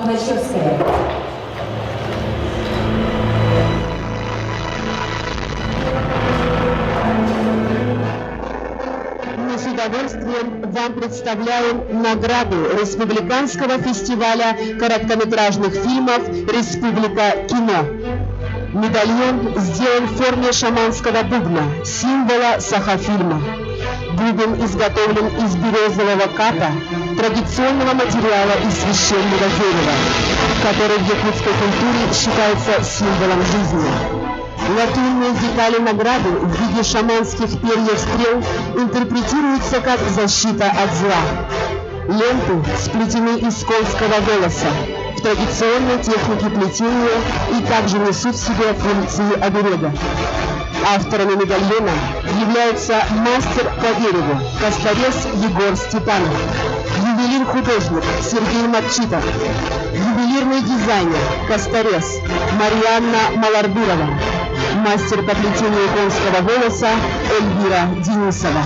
Плачевская. Мы с удовольствием вам представляем награду Республиканского фестиваля короткометражных фильмов «Республика кино». Медальон сделан в форме шаманского бубна, символа сахафильма. Бубен изготовлен из березового ката, традиционного материала из священного дерева, который в якутской культуре считается символом жизни. Латунные детали награды в виде шаманских перьев стрел интерпретируются как защита от зла. Ленты сплетены из конского волоса в традиционной технике плетения и также несут в себе функции оберега. Авторами медальона являются мастер по дереву косторез Егор Степанов, ювелир-художник Сергей Матчитов, ювелирный дизайнер косторез Марьяна Малардурова, мастер по плетению конского волоса Эльвира Денисова.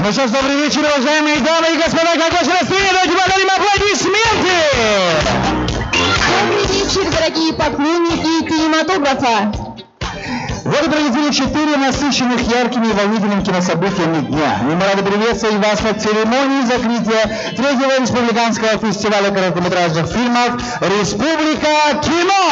Ну что ж, добрый вечер, уважаемые дамы и господа, как ваше настроение? Давайте подарим аплодисменты! Добрый вечер, дорогие поклонники кинематографа! Вот и проведели 4 насыщенных яркими и волнительными кинособытиями дня. И мы рады приветствовать вас на церемонии закрытия 3-го республиканского фестиваля короткометражных фильмов «Республика кино».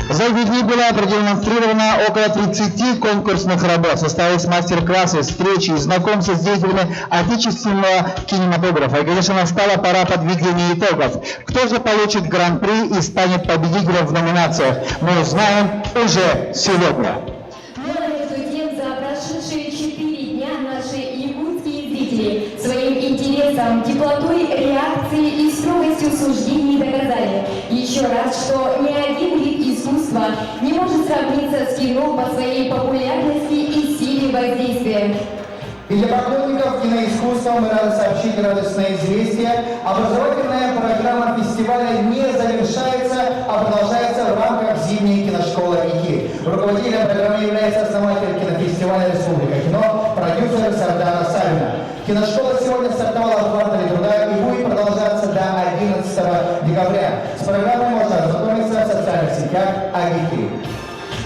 За эти дни было продемонстрировано около 30 конкурсных работ. Состоялись мастер-классы, встречи, знакомства с деятелями отечественного кинематографа. И, конечно, настала пора подведения итогов. Кто же получит гран-при и станет победителем в номинациях, мы узнаем уже сегодня. Между тем, за прошедшие 4 дня наши якутские зрители своим интересом, теплотой реакции и строгостью суждений доказали еще раз, что ни один вид искусства не может сравниться с кино по своей популярности и силе воздействия. И для поклонников киноискусства мы рады сообщить радостное известие. Образовательная программа фестиваля не завершается, а продолжается в рамках зимней киношколы ИКИ. Руководителем программы является основатель кинофестиваля «Республика кино», продюсер Сардана Савина. Киношкола сегодня стартовала в квартале труда и будет продолжаться до 11 декабря. С программой можно ознакомиться в социальных сетях АГИКИ.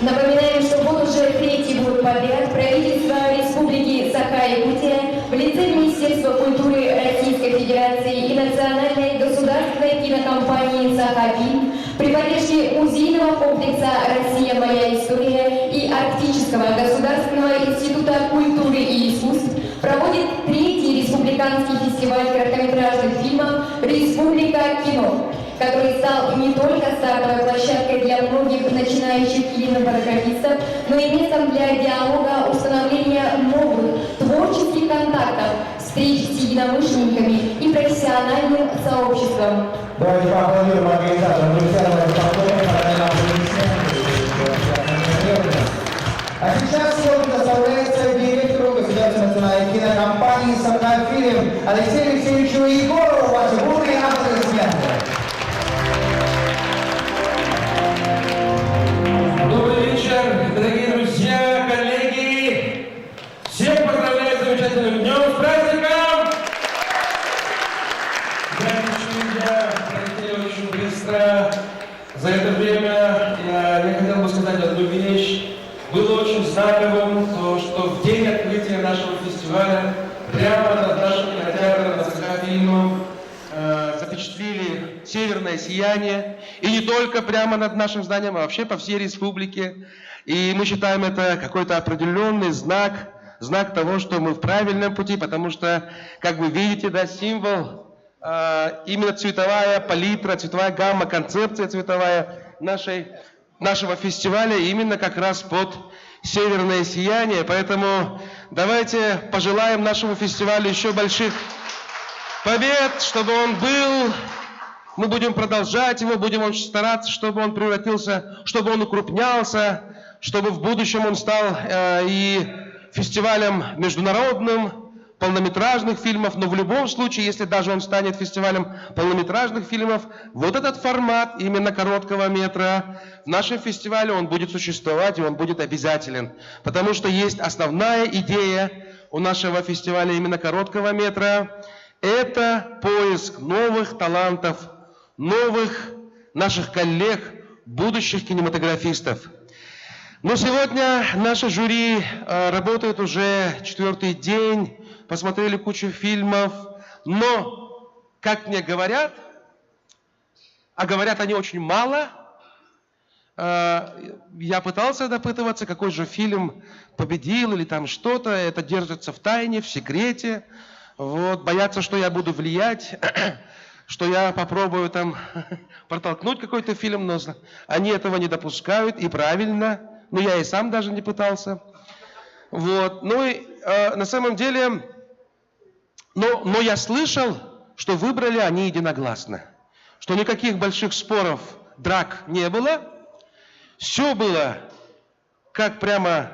Напоминаем, что вот уже 3-й год подряд правительство Республики Саха-Якутия в лице Министерства культуры Российской Федерации и Национальной государственной кинокомпании «Саха-Фильм» при поддержке музейного комплекса «Россия. Моя история» и Арктического государственного института культуры и искусств проводит 3-й республиканский фестиваль короткометражных фильмов «Республика кино», который стал не только стартовой площадкой для многих начинающих кинематографистов, но и местом для диалога, установления новых творческих контактов, встреч с единомышленниками и профессиональным сообществом. Давайте поаплодируем организаторам. А сейчас слово предоставляется директору Государственной национальной кинокомпании «Саха-Фильм» Алексею Алексеевичу Егорову. Ваши бурные аплодисменты. Добрый вечер, дорогие друзья, коллеги! Всех поздравляю с замечательным днем, с праздником! Я пролетели очень быстро. За это время я хотел бы сказать одну вещь. Было очень знаковым то, что в день открытия нашего фестиваля прямо над нашим кинотеатром, над Саха-Фильмом, запечатлели «Северное сияние». И не только прямо над нашим зданием, а вообще по всей республике. И мы считаем это какой-то определенный знак того, что мы в правильном пути, потому что, как вы видите, да, символ, именно цветовая палитра, цветовая гамма, концепция цветовая нашего фестиваля именно как раз под «Северное сияние». Поэтому давайте пожелаем нашему фестивалю еще больших побед, чтобы он был Мы будем продолжать его, будем очень стараться, чтобы он превратился, чтобы он укрупнялся, чтобы в будущем он стал и фестивалем международным, полнометражных фильмов, но в любом случае, если даже он станет фестивалем полнометражных фильмов, вот этот формат именно короткого метра в нашем фестивале, он будет существовать и он будет обязателен. Потому что есть основная идея у нашего фестиваля именно короткого метра, это поиск новых талантов, новых наших коллег, будущих кинематографистов. Но сегодня наше жюри работает уже 4-й день, посмотрели кучу фильмов, но, как мне говорят, а говорят они очень мало, я пытался допытываться, какой же фильм победил или там что-то, это держится в тайне, в секрете, вот, боятся, что я буду влиять, что я попробую там протолкнуть какой-то фильм, но они этого не допускают, и правильно, но я и сам даже не пытался. Вот. Ну и на самом деле, но я слышал, что выбрали они единогласно, что никаких больших споров, драк не было, все было как прямо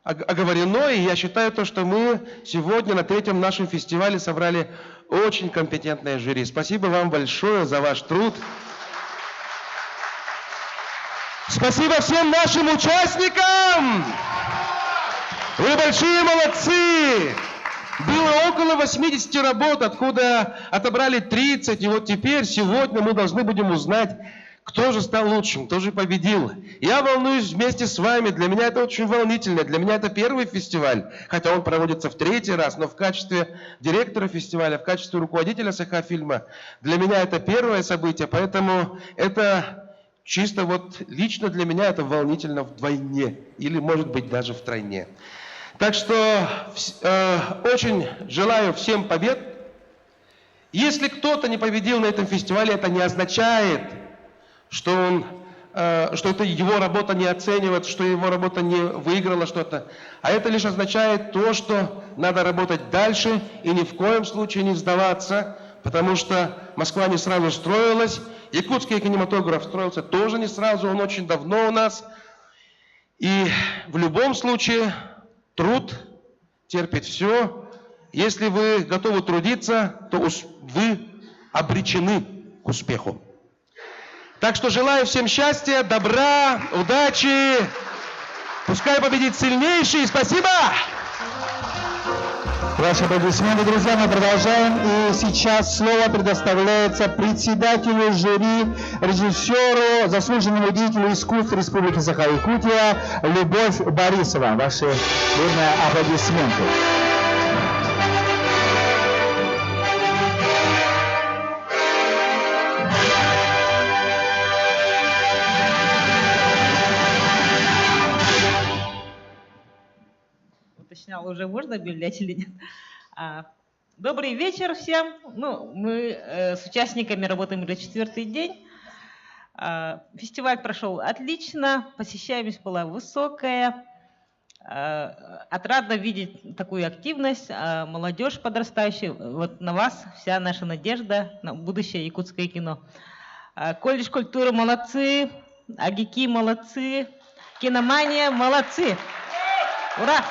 оговорено, и я считаю то, что мы сегодня на 3-м нашем фестивале собрали очень компетентное жюри. Спасибо вам большое за ваш труд. Спасибо всем нашим участникам! Вы большие молодцы! Было около 80 работ, откуда отобрали 30, и вот теперь, сегодня мы должны будем узнать, кто же стал лучшим, кто же победил. Я волнуюсь вместе с вами, для меня это очень волнительно, для меня это первый фестиваль, хотя он проводится в 3-й раз, но в качестве директора фестиваля, в качестве руководителя Саха-фильма, для меня это первое событие, поэтому это чисто вот лично для меня это волнительно вдвойне, или может быть даже втройне. Так что очень желаю всем побед. Если кто-то не победил на этом фестивале, это не означает, что это его работа не оценивает, что его работа не выиграла что-то. А это лишь означает то, что надо работать дальше и ни в коем случае не сдаваться, потому что Москва не сразу строилась, якутский кинематограф строился тоже не сразу, он очень давно у нас. И в любом случае труд терпит все. Если вы готовы трудиться, то вы обречены к успеху. Так что желаю всем счастья, добра, удачи. Пускай победит сильнейший. Спасибо! Ваши аплодисменты, друзья, мы продолжаем. И сейчас слово предоставляется председателю жюри, режиссеру, заслуженному деятелю искусств Республики Саха-Якутия Любовь Борисова. Ваши бурные аплодисменты. Уточнял, уже можно объявлять или нет. Добрый вечер всем. Мы с участниками работаем уже 4-й день. Фестиваль прошел отлично, посещаемость была высокая. Отрадно видеть такую активность, молодежь подрастающая. Вот на вас вся наша надежда на будущее якутское кино. Колледж культуры молодцы, Агики молодцы, Киномания молодцы. Ура!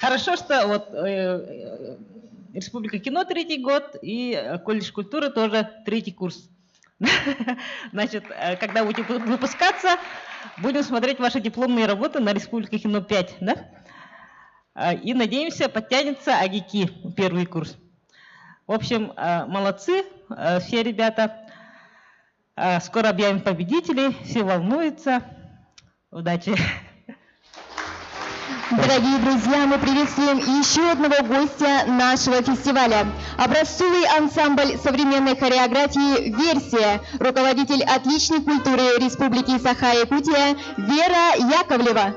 Хорошо, что вот Республика кино 3-й год и колледж культуры тоже 3-й курс. Значит, когда будете выпускаться, будем смотреть ваши дипломные работы на Республике кино 5, да? И надеемся, подтянется Агики 1-й курс. В общем, молодцы все ребята. Скоро объявим победителей, все волнуются. Удачи! Дорогие друзья, мы приветствуем еще одного гостя нашего фестиваля. Образцовый ансамбль современной хореографии «Версия», руководитель отличной культуры Республики Саха-Якутия Вера Яковлева.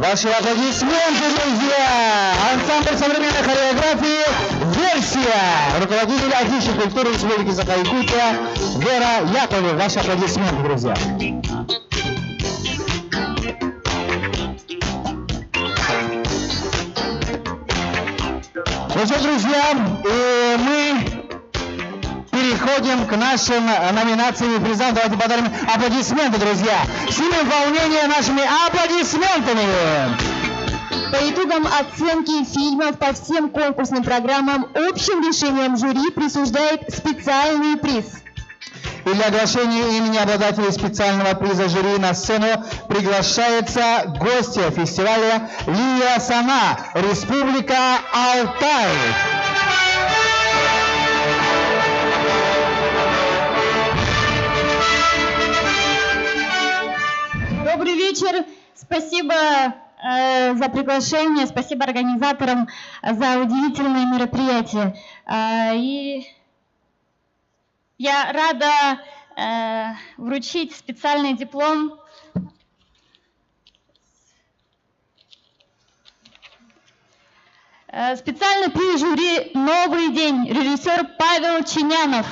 Ваши аплодисменты, друзья! Ансамбль современной хореографии «Версия». Руководитель отдела культуры Республики Саха-Якутия Вера Яковлева. Ваши аплодисменты, друзья. Ну что, друзья, и мы переходим к нашим номинациям и призам. Давайте подарим аплодисменты, друзья. Снимем волнение нашими аплодисментами. По итогам оценки фильмов по всем конкурсным программам общим решением жюри присуждает специальный приз. И для оглашения имени обладателей специального приза жюри на сцену приглашается гостья фестиваля Лия Сана, Республика Алтай. Добрый вечер. Спасибо за приглашение, спасибо организаторам за удивительное мероприятие. И я рада вручить специальный диплом специальный приз жюри «Новый день», режиссер Павел Чинянов.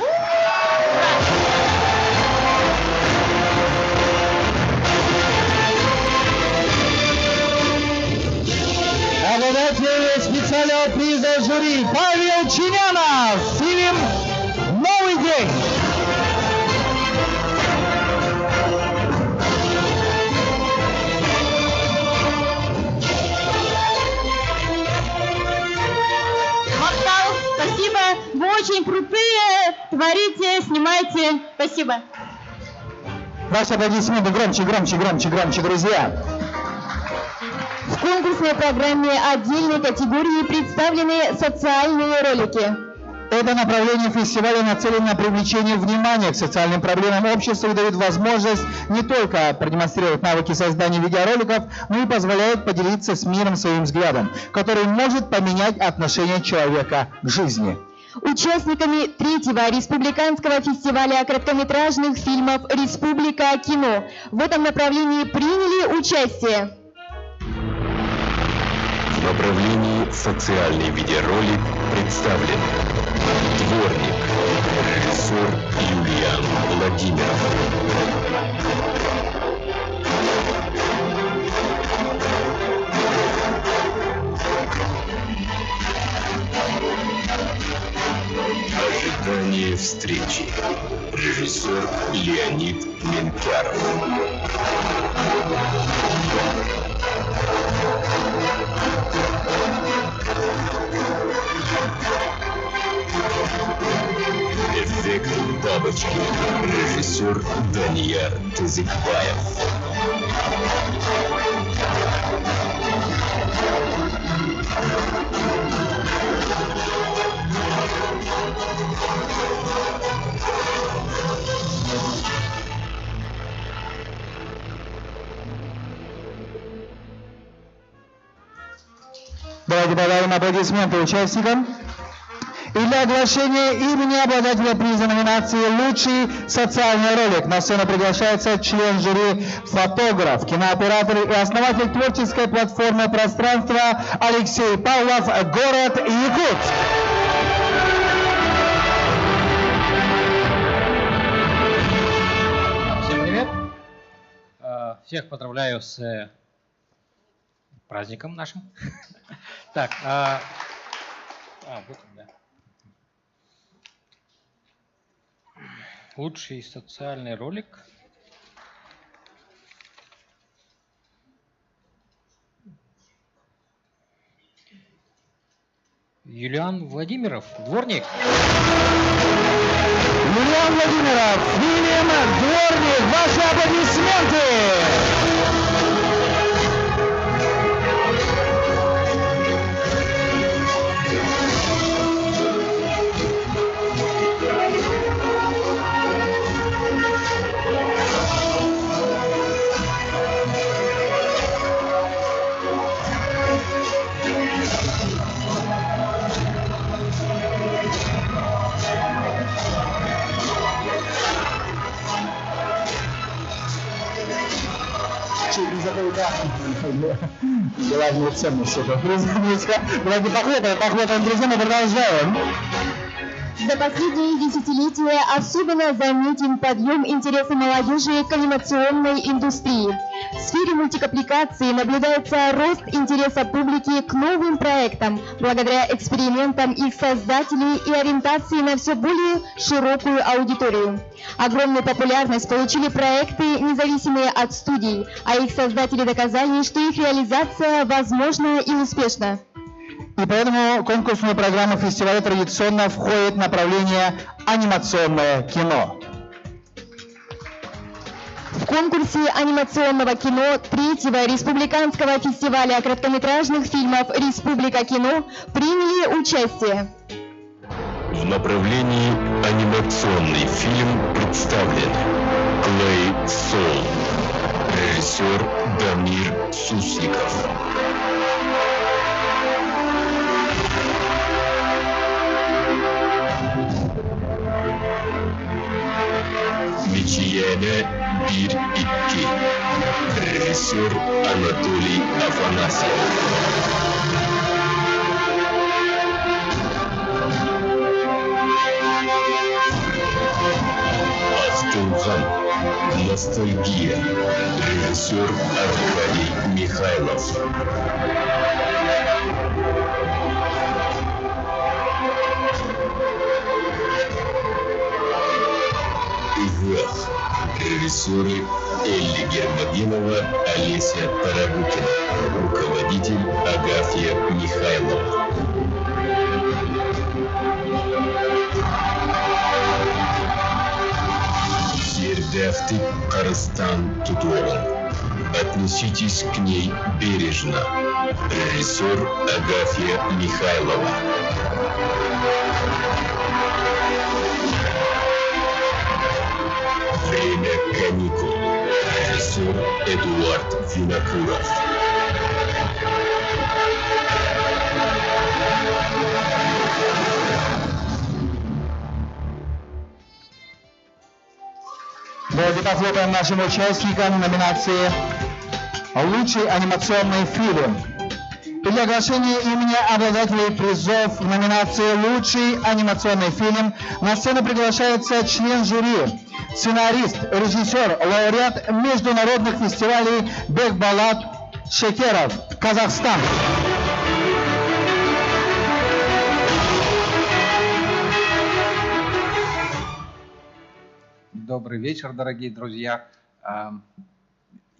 Обладатель специального приза жюри Павел Чинянов. Фильм «Новый день». Мактал, спасибо. Вы очень крутые. Творите, снимайте. Спасибо. Ваши аплодисменты громче, громче, громче, громче, друзья. В конкурсной программе отдельной категории представлены социальные ролики. Это направление фестиваля нацелено на привлечение внимания к социальным проблемам общества и дает возможность не только продемонстрировать навыки создания видеороликов, но и позволяет поделиться с миром своим взглядом, который может поменять отношение человека к жизни. Участниками третьего республиканского фестиваля короткометражных фильмов «Республика кино» в этом направлении приняли участие. В направлении социальный видеоролик представлен «Дворник», режиссер Юлиан Владимиров. Ожидание встречи, режиссер Леонид Менкяров. Эффект бабочки. Режиссер Данияр Тызыкбаев. Давайте подарим аплодисменты участникам. И для оглашения имени обладателя приза номинации «Лучший социальный ролик» на сцену приглашается член жюри, фотограф, кинооператор и основатель творческой платформы «Пространство» Алексей Павлов, город Якутск. Всем привет! Всех поздравляю с праздником нашим. Так, вот он, да. Лучший социальный ролик. Юлиан Владимиров, «Дворник». Юлиан Владимиров, фильм «Дворник». Ваши аплодисменты! Главную ценность этого приза. Давайте похлопаем, друзья, мы продолжаем. За последние десятилетия особенно заметен подъем интереса молодежи к анимационной индустрии. В сфере мультипликации наблюдается рост интереса публики к новым проектам, благодаря экспериментам их создателей и ориентации на все более широкую аудиторию. Огромную популярность получили проекты, независимые от студий, а их создатели доказали, что их реализация возможна и успешна. И поэтому конкурсную программу фестиваля традиционно входит направление анимационное кино. В конкурсе анимационного кино 3-го республиканского фестиваля короткометражных фильмов «Республика кино» приняли участие. В направлении анимационный фильм представлен Clay Soul, режиссер Дамир Сусликов. Мечияне Бир Икки, режиссер Анатолий Афанасьев. Астылхан, ностальгия, режиссер Аркадий Михайлов. Ивах, режиссеры Элли Гермогенова, Олеся Тарабукина, руководитель Агафья Михайлова. Сердяхты Карстан Тутуолан. Отнеситесь к ней бережно. Режиссер Агафья Михайлова. Время каникул. Режиссер Эдуард Винокуров. Давайте похлопаем нашим участникам номинации «Лучший анимационный фильм». Для оглашения имени обладателей призов в номинации «Лучший анимационный фильм» на сцену приглашается член жюри, сценарист, режиссер, лауреат международных фестивалей Бекболат Шекеров, Казахстан. Добрый вечер, дорогие друзья.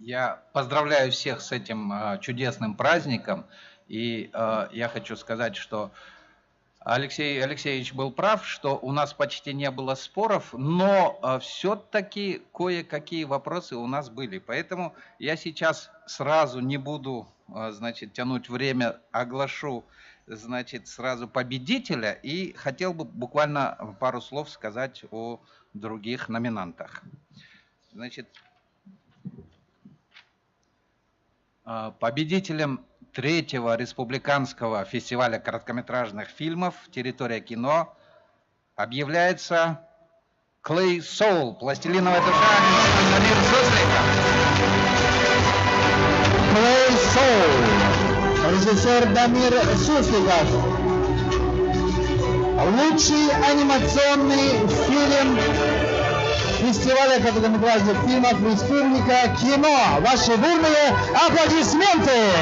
Я поздравляю всех с этим чудесным праздником. И я хочу сказать, что Алексей Алексеевич был прав, что у нас почти не было споров, но все-таки кое-какие вопросы у нас были. Поэтому я сейчас сразу не буду, значит, тянуть время, оглашу, значит, сразу победителя. И хотел бы буквально пару слов сказать о других номинантах. Значит, победителем 3-го республиканского фестиваля короткометражных фильмов «Территория кино» объявляется Clay Soul, пластилиновая душа, Дамир Сусликов. Clay Soul, режиссер Дамир Сусликов. Лучший анимационный фильм фестиваля короткометражных фильмов «Республика кино». Ваши бурные аплодисменты!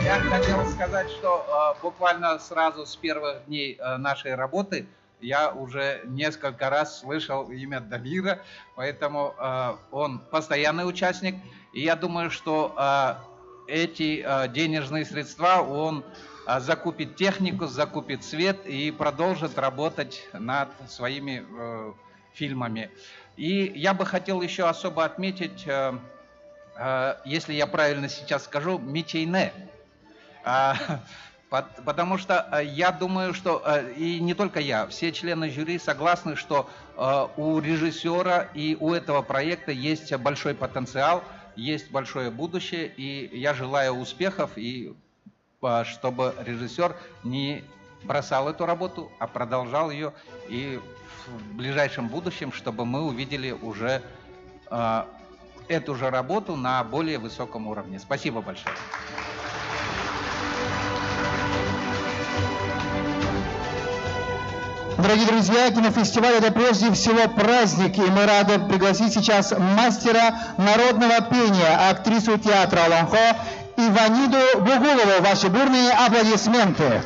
Я хотел сказать, что буквально сразу с первых дней нашей работы я уже несколько раз слышал имя Дамира, поэтому он постоянный участник. И я думаю, что эти денежные средства он закупит технику, закупит свет и продолжит работать над своими фильмами. И я бы хотел еще особо отметить, если я правильно сейчас скажу, Мечейне. Потому что я думаю, что, и не только я, все члены жюри согласны, что у режиссера и у этого проекта есть большой потенциал, есть большое будущее, и я желаю успехов, и чтобы режиссер не бросал эту работу, а продолжал ее, и в ближайшем будущем, чтобы мы увидели уже эту же работу на более высоком уровне. Спасибо большое. Дорогие друзья, кинофестиваль — это прежде всего праздник, и мы рады пригласить сейчас мастера народного пения, актрису театра Аланхо Иваниду Бугулову. Ваши бурные аплодисменты.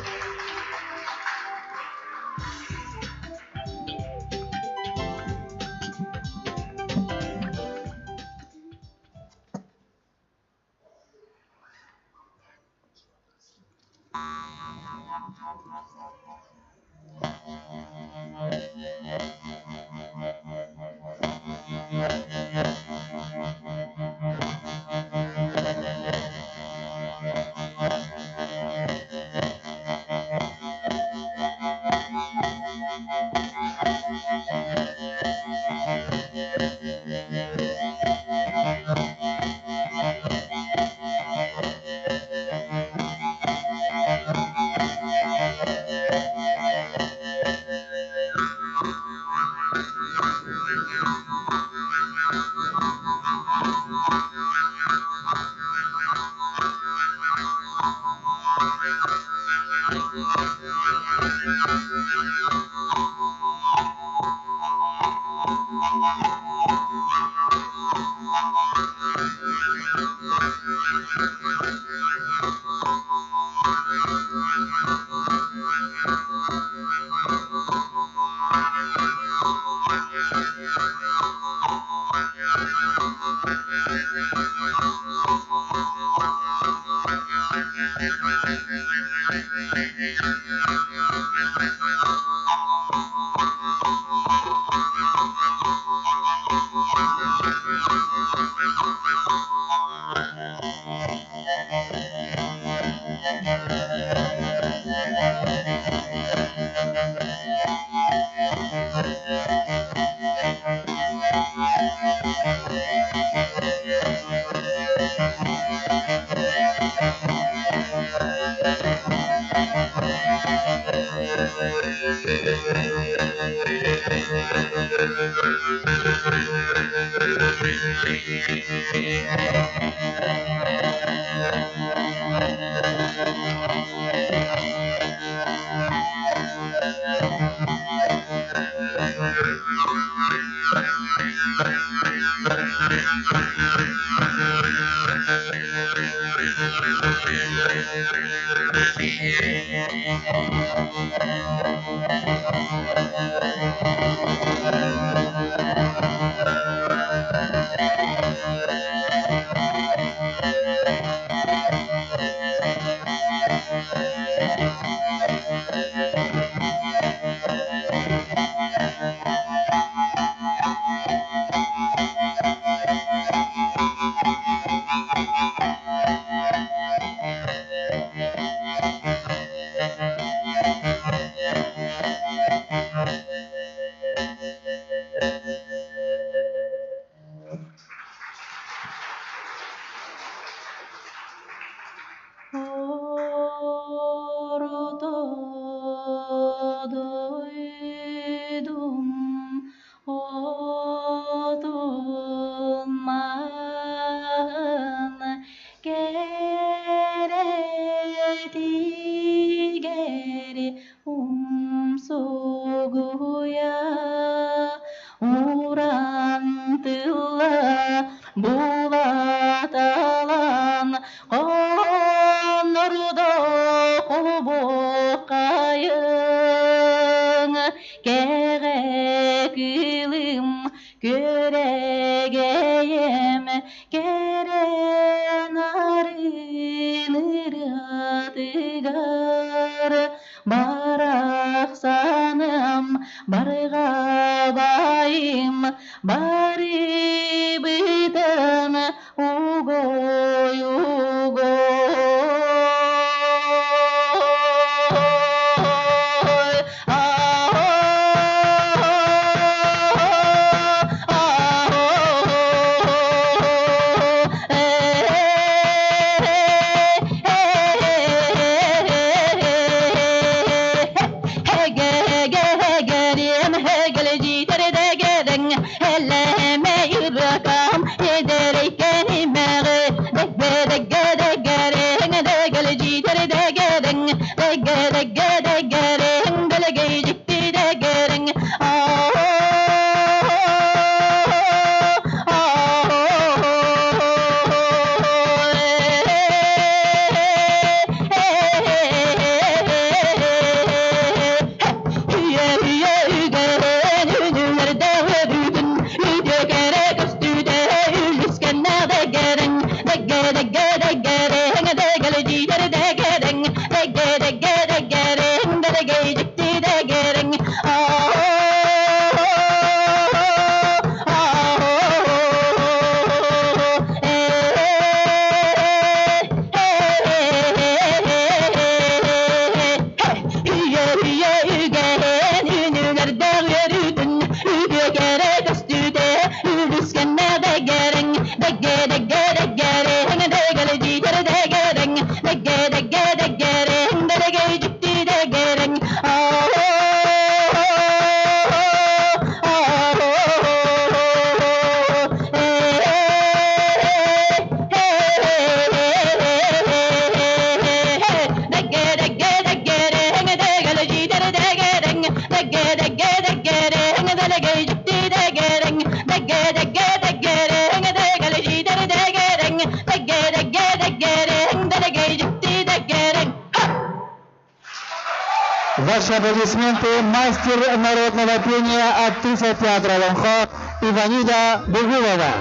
Ваши аплодисменты мастер народного пения актриса театра Ломхо Иванида Бегулова.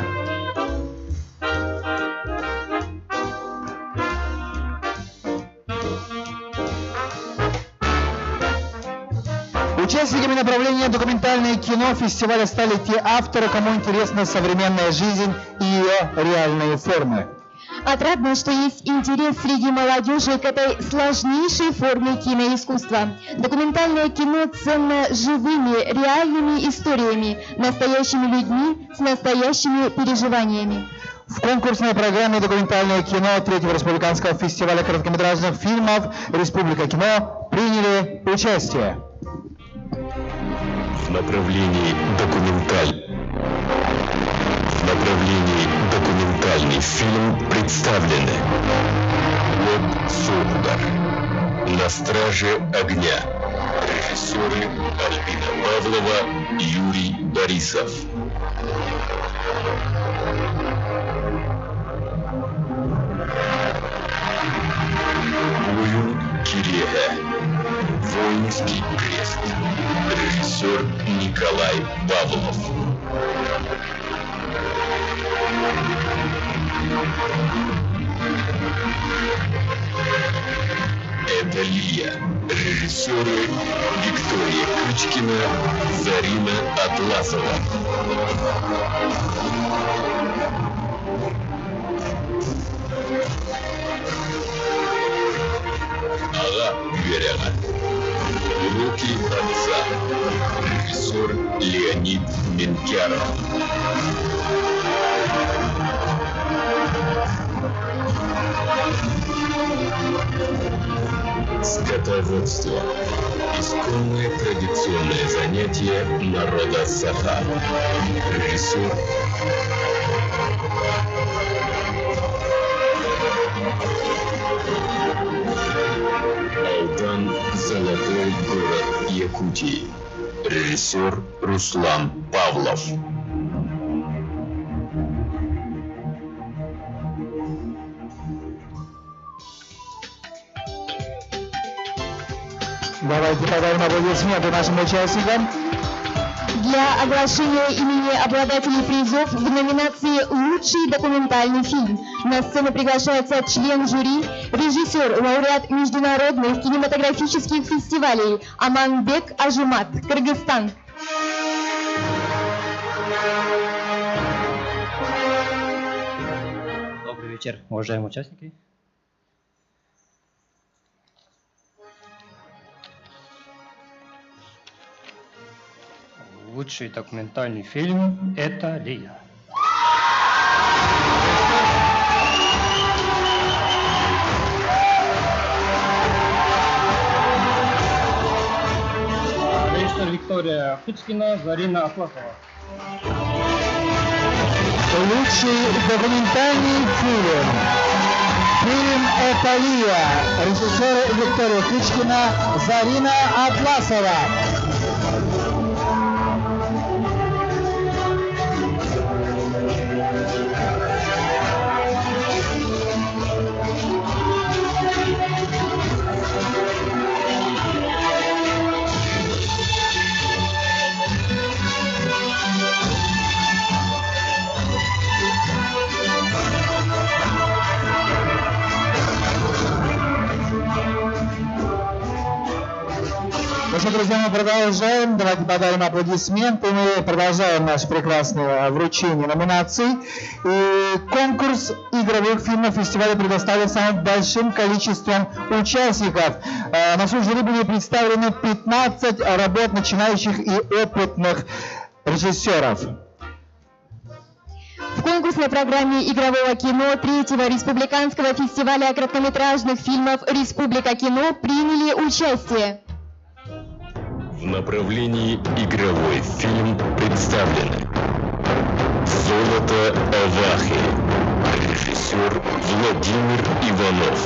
Участниками направления документальное кино фестиваля стали те авторы, кому интересна современная жизнь и ее реальные формы. Отрадно, что есть интерес среди молодежи к этой сложнейшей форме киноискусства. Документальное кино ценно живыми, реальными историями, настоящими людьми с настоящими переживаниями. В конкурсной программе «Документальное кино» 3-го республиканского фестиваля короткометражных фильмов «Республика кино» приняли участие. В направлении документальный фильм представлены «Лоб Сугдар», «На страже огня», режиссеры Альбина Павлова, Юрий Борисов. Уюн Кирега, «Воинский крест», режиссер Николай Павлов. Это Лия, режиссеры Виктория Кычкина, Зарина Атласова. Ага Гверяна, «Уроки отца», режиссер Леонид Менкяров. Скотоводство. Исконное традиционное занятие народа Саха. Режиссер Алдан, золотой город Якутии. Режиссер Руслан Павлов. Давайте подарим аплодисменты нашим участникам. Для оглашения имени обладателей призов в номинации «Лучший документальный фильм» на сцену приглашается член жюри, режиссер, лауреат международных кинематографических фестивалей Аманбек Ажимат, Кыргызстан. Добрый вечер, уважаемые участники. Лучший документальный фильм – это Лия. Режиссер Виктория Кычкина, Зарина Атласова. Лучший документальный фильм. Фильм «Это Лия». Режиссер Виктория Кычкина, Зарина Атласова. Ну что, друзья, мы продолжаем. Давайте подарим аплодисменты. Мы продолжаем наше прекрасное вручение номинаций. И конкурс игровых фильмов фестиваля предоставлен самым большим количеством участников. На суд жюри были представлены 15 работ начинающих и опытных режиссеров. В конкурсной программе игрового кино 3-го республиканского фестиваля короткометражных фильмов «Республика кино» приняли участие. В направлении игровой фильм представлены «Золото Авахи», режиссер Владимир Иванов.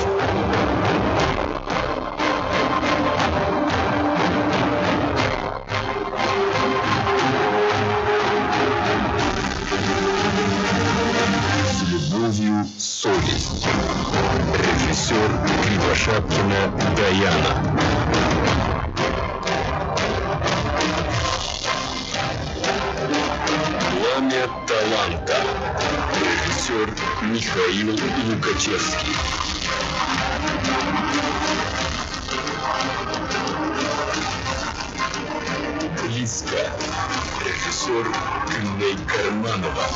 Манта. Режиссер Михаил Лукачевский. Близко. Режиссер Гюней Карманова.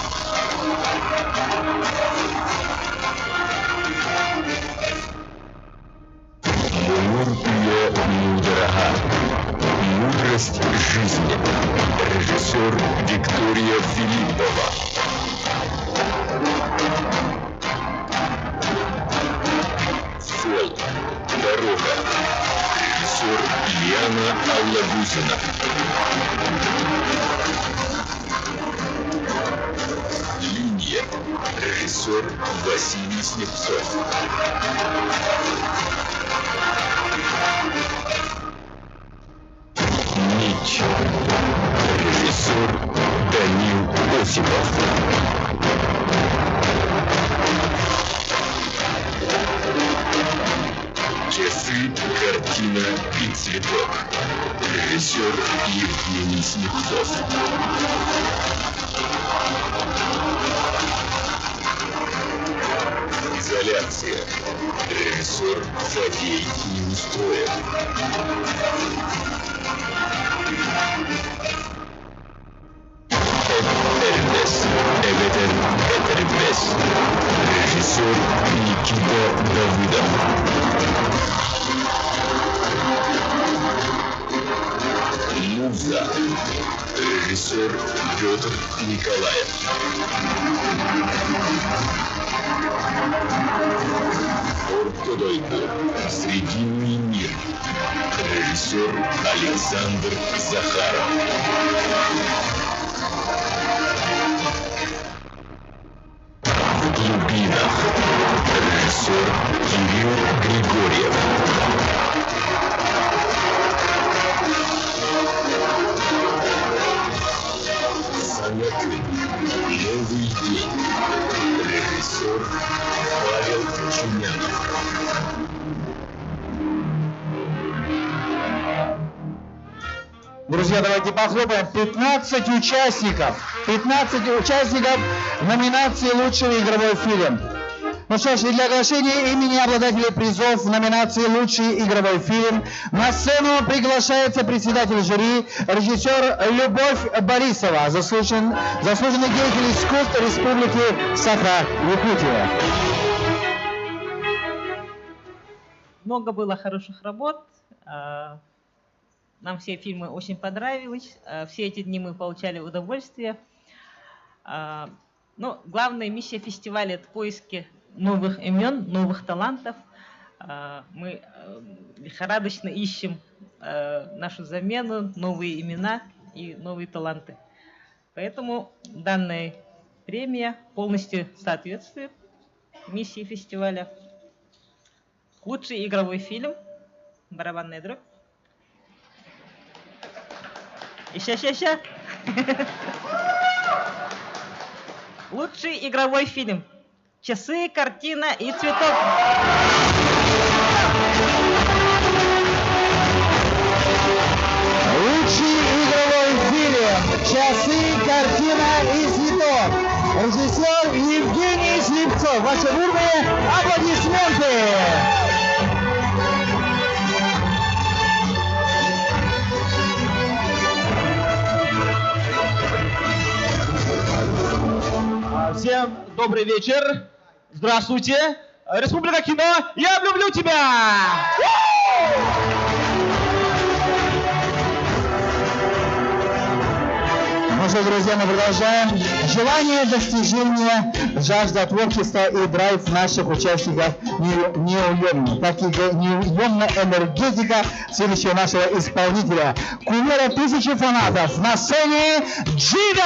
Мурпия Мудраха. Мудрость жизни. Режиссер Виктория Филиппова. Фол. Дорога. Режиссер Ильяна Аллабузина. Линия. Режиссер Василий Снегцов. Нить. Режиссер Данил Осипов. Часы, картина и цветок. Режиссер Евгений Снегцов. Изоляция. Режиссер Фадей Неустроев. Эрнес. Эветен Этербес. Режиссер Никита Давыдов. Муза. Режиссер Петр Николаев. Оркодойко. Срединный мир. Режиссер Александр Захаров. В глубинах. Режиссер Кирилл Григорьев. Санякин. Новый день. Режиссер Павел Чунянов. Друзья, давайте похлопаем. 15 участников номинации «Лучший игровой фильм». Ну что ж, и для оглашения имени обладателей призов в номинации «Лучший игровой фильм» на сцену приглашается председатель жюри, режиссер Любовь Борисова, заслуженный деятель искусств Республики Саха-Якутия. Много было хороших работ. Нам все фильмы очень понравились. Все эти дни мы получали удовольствие. Но главная миссия фестиваля – это поиски новых имен, новых талантов. Мы лихорадочно ищем нашу замену, новые имена и новые таланты. Поэтому данная премия полностью соответствует миссии фестиваля. Лучший игровой фильм. Барабанная дробь. Ща. Лучший игровой фильм. Часы, картина и цветок. Лучший игровой фильм. Часы, картина и цветок. Режиссер Евгений Слепцов. Ваши бурные аплодисменты. Всем добрый вечер. Здравствуйте. Республика кино, я люблю тебя! Ну что, друзья, мы продолжаем. Желание достижения, жажда творчества и драйв наших участников неуемны. Так и неуемная энергетика следующего нашего исполнителя. Кумира тысячи фанатов на сцене Джида!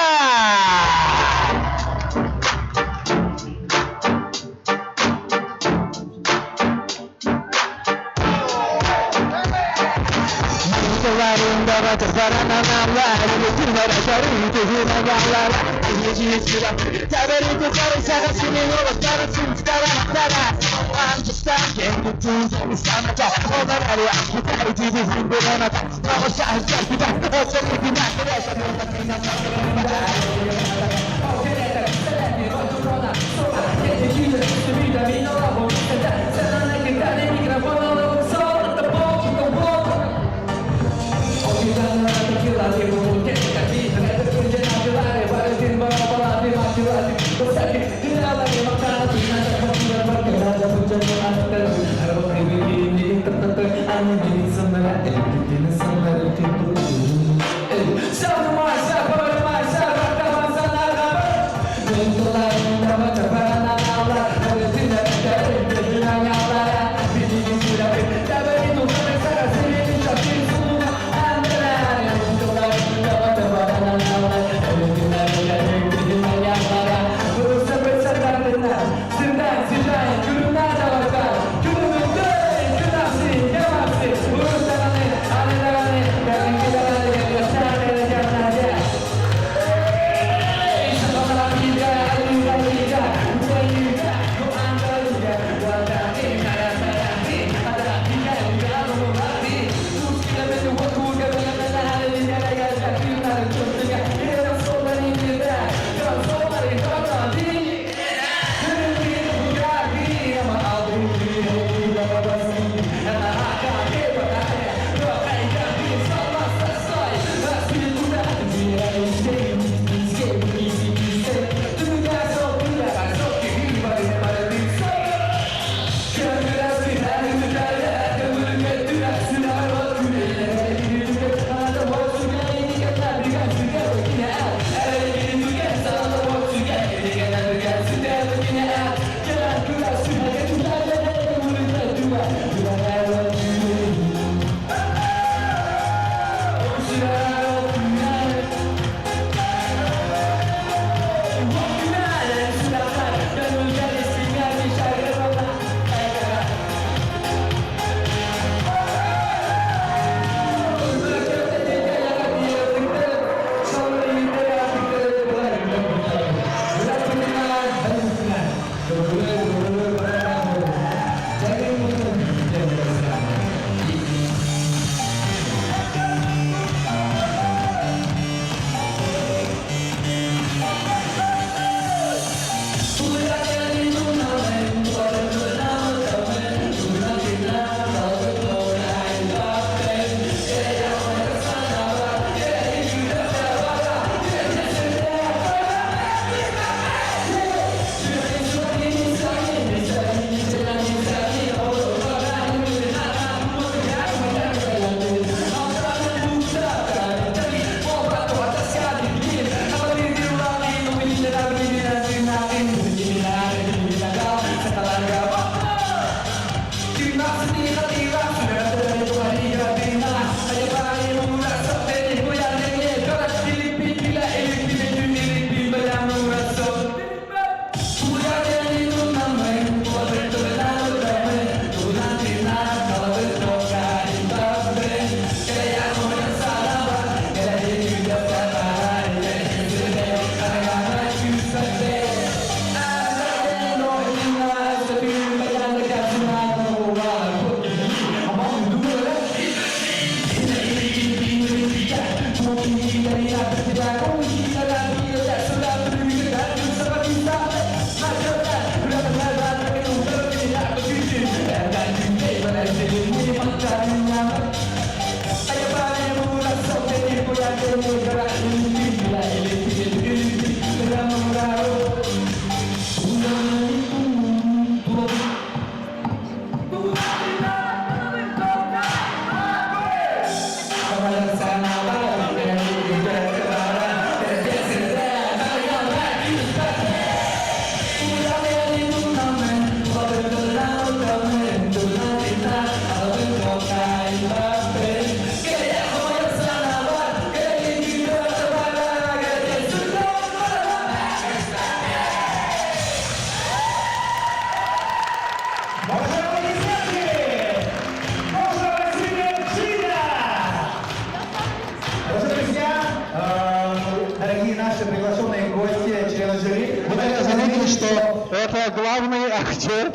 Это главный актер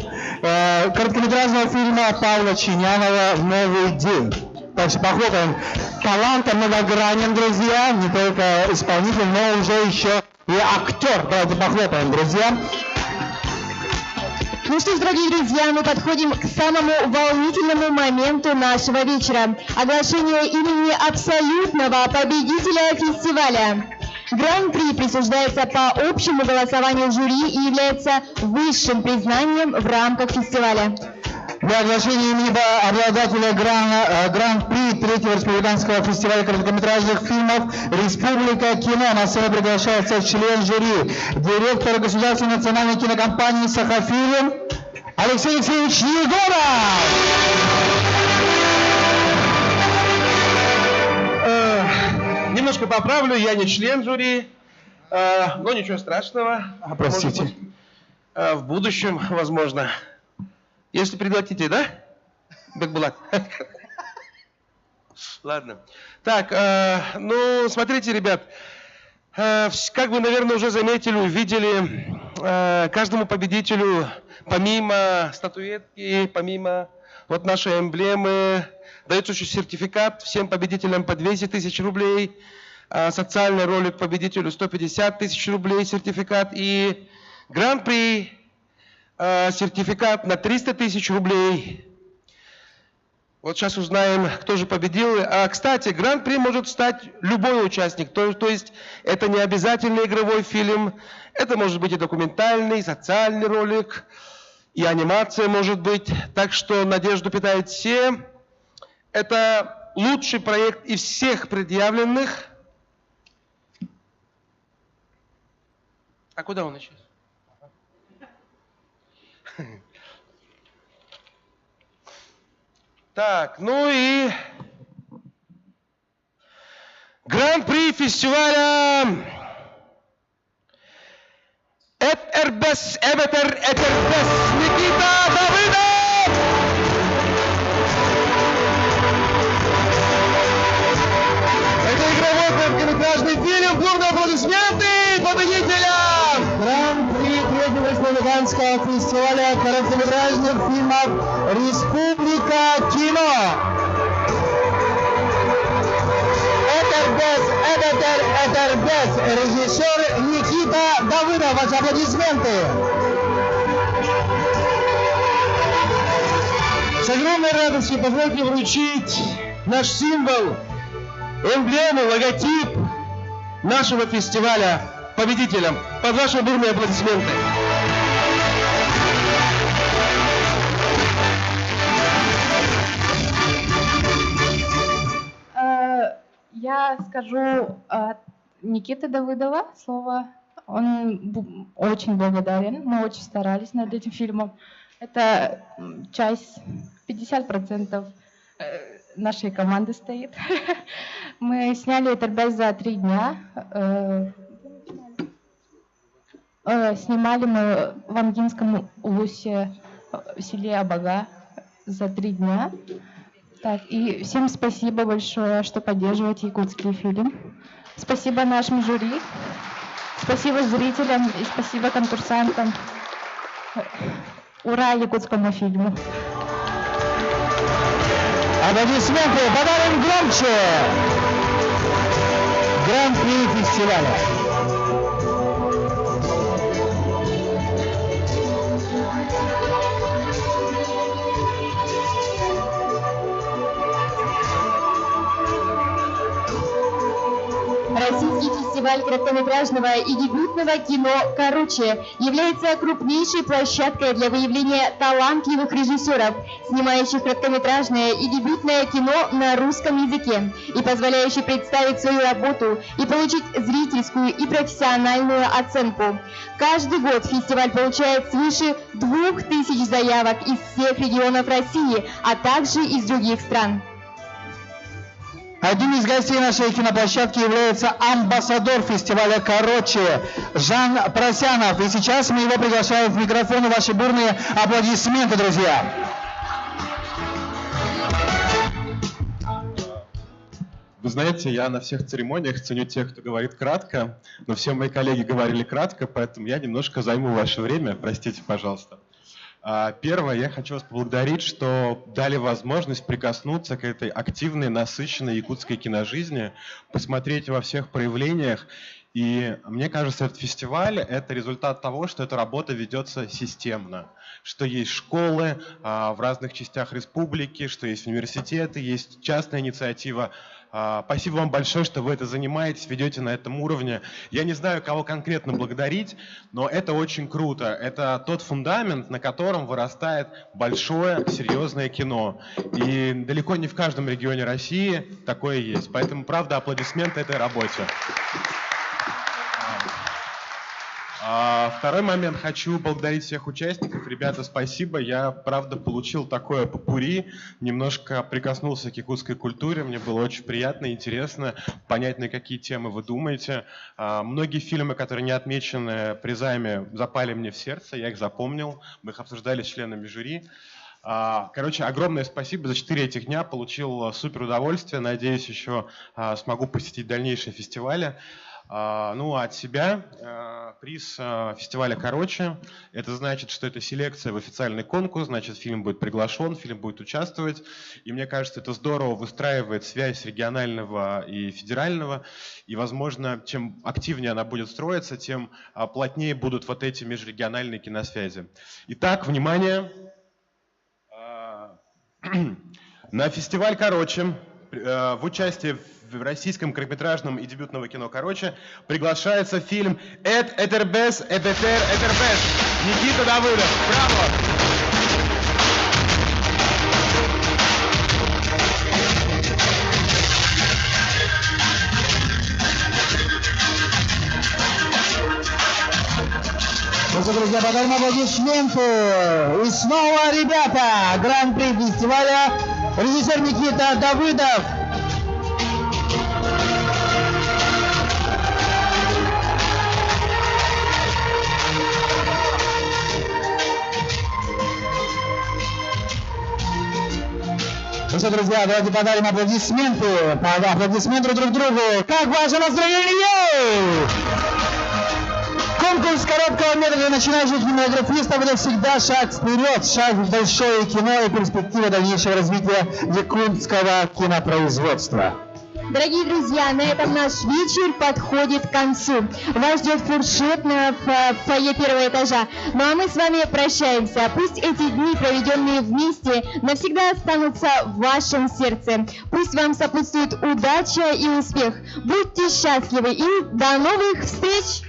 короткометражного фильма Павла Чинянова «Новый день». Так что похлопаем. Талант многогранен, друзья. Не только исполнитель, но уже еще и актер. Давайте похлопаем, друзья. Ну что ж, дорогие друзья, мы подходим к самому волнительному моменту нашего вечера. Оглашение имени абсолютного победителя фестиваля. Гран-при присуждается по общему голосованию жюри и является высшим признанием в рамках фестиваля. Для оглашения имени обладателя Гран-при Третьего республиканского фестиваля короткометражных фильмов «Республика кино» на сцену приглашается член жюри, директор Государственной национальной кинокомпании «Сахафильм» Алексей Алексеевич Егоров. Немножко поправлю, я не член жюри, но ничего страшного. Простите. Может быть, в будущем, возможно. Если пригласите, да? Бекбулат. Ладно. Так, ну, смотрите, ребят. Как вы, наверное, уже заметили, увидели, каждому победителю, помимо статуэтки, помимо вот нашей эмблемы, дается еще сертификат всем победителям по 200 тысяч рублей, социальный ролик победителю 150 тысяч рублей сертификат и гран-при сертификат на 300 тысяч рублей. Вот сейчас узнаем, кто же победил. Кстати, гран-при может стать любой участник, то есть это не обязательно игровой фильм, это может быть и документальный, социальный ролик, и анимация может быть. Так что надежду питают все. Это лучший проект из всех предъявленных. А куда он исчез? Так, ну и гран-при фестиваля Этербес Никита Давыдов! Это игровой короткометражный фильм. Бурные аплодисменты победителям! Гран-при Третьего республиканского фестиваля короткометражных фильмов «Республика кино». Этербес, режиссер Никита Давыдов. Ваши аплодисменты. С огромной радостью позвольте вручить наш символ, эмблему, логотип нашего фестиваля победителям. Под ваши бурные аплодисменты. Я скажу от Никиты Давыдова слово. Он очень благодарен. Мы очень старались над этим фильмом. Это часть, 50% нашей команды стоит. Мы сняли Этербес за 3 дня. Снимали мы в Амгинском улусе в селе Абага за 3 дня. Так, и всем спасибо большое, что поддерживаете якутский фильм. Спасибо нашим жюри, спасибо зрителям и спасибо конкурсантам. Ура якутскому фильму! Аплодисменты, подарим громче! Гран-при фестиваля. Российский фестиваль короткометражного и дебютного кино «Короче» является крупнейшей площадкой для выявления талантливых режиссеров, снимающих короткометражное и дебютное кино на русском языке и позволяющий представить свою работу и получить зрительскую и профессиональную оценку. Каждый год фестиваль получает свыше 2000 заявок из всех регионов России, а также из других стран. Одним из гостей нашей киноплощадки является амбассадор фестиваля «Короче» Жан Просянов. И сейчас мы его приглашаем в микрофон. Ваши бурные аплодисменты, друзья. Вы знаете, я на всех церемониях ценю тех, кто говорит кратко, но все мои коллеги говорили кратко, поэтому я немножко займу ваше время. Простите, пожалуйста. Первое, я хочу вас поблагодарить, что дали возможность прикоснуться к этой активной, насыщенной якутской киножизни, посмотреть во всех проявлениях. И мне кажется, этот фестиваль – это результат того, что эта работа ведется системно, что есть школы в разных частях республики, что есть университеты, есть частная инициатива. Спасибо вам большое, что вы это занимаетесь, ведете на этом уровне. Я не знаю, кого конкретно благодарить, но это очень круто. Это тот фундамент, на котором вырастает большое, серьезное кино. И далеко не в каждом регионе России такое есть. Поэтому, правда, аплодисменты этой работе. Второй момент. Хочу поблагодарить всех участников. Ребята, спасибо. Я, правда, получил такое попурри. Немножко прикоснулся к якутской культуре. Мне было очень приятно и интересно понять, на какие темы вы думаете. Многие фильмы, которые не отмечены призами, запали мне в сердце. Я их запомнил. Мы их обсуждали с членами жюри. Короче, огромное спасибо. За 4 этих дня получил супер удовольствие. Надеюсь, еще смогу посетить дальнейшие фестивали. Ну, а от себя приз фестиваля «Короче». Это значит, что это селекция в официальный конкурс, значит, фильм будет приглашен, фильм будет участвовать. И мне кажется, это здорово выстраивает связь регионального и федерального. И, возможно, чем активнее она будет строиться, тем плотнее будут вот эти межрегиональные киносвязи. Итак, внимание! На фестиваль «Короче» в участии в российском короткометражном и дебютного кино «Короче» приглашается фильм «Эд Этербес Эбетер Этербес». Никита Давыдов. Браво! Ну что, друзья, подаем аплодисменты. И снова, ребята, гран-при фестиваля, режиссер Никита Давыдов. Ну что, друзья, давайте подарим аплодисменты. Аплодисменты друг другу. Как ваше настроение? Конкурс короткого метра для начинающих кинематографистов — это всегда шаг вперед, шаг в большое кино и перспектива дальнейшего развития якутского кинопроизводства. Дорогие друзья, на этом наш вечер подходит к концу. Вас ждет фуршет в фойе первого этажа. Ну а мы с вами прощаемся. Пусть эти дни, проведенные вместе, навсегда останутся в вашем сердце. Пусть вам сопутствует удача и успех. Будьте счастливы и до новых встреч!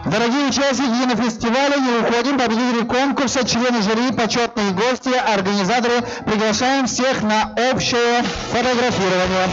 Дорогие участники кинофестиваля, не уходим, победители конкурса, члены жюри, почетные гости, организаторы, приглашаем всех на общее фотографирование.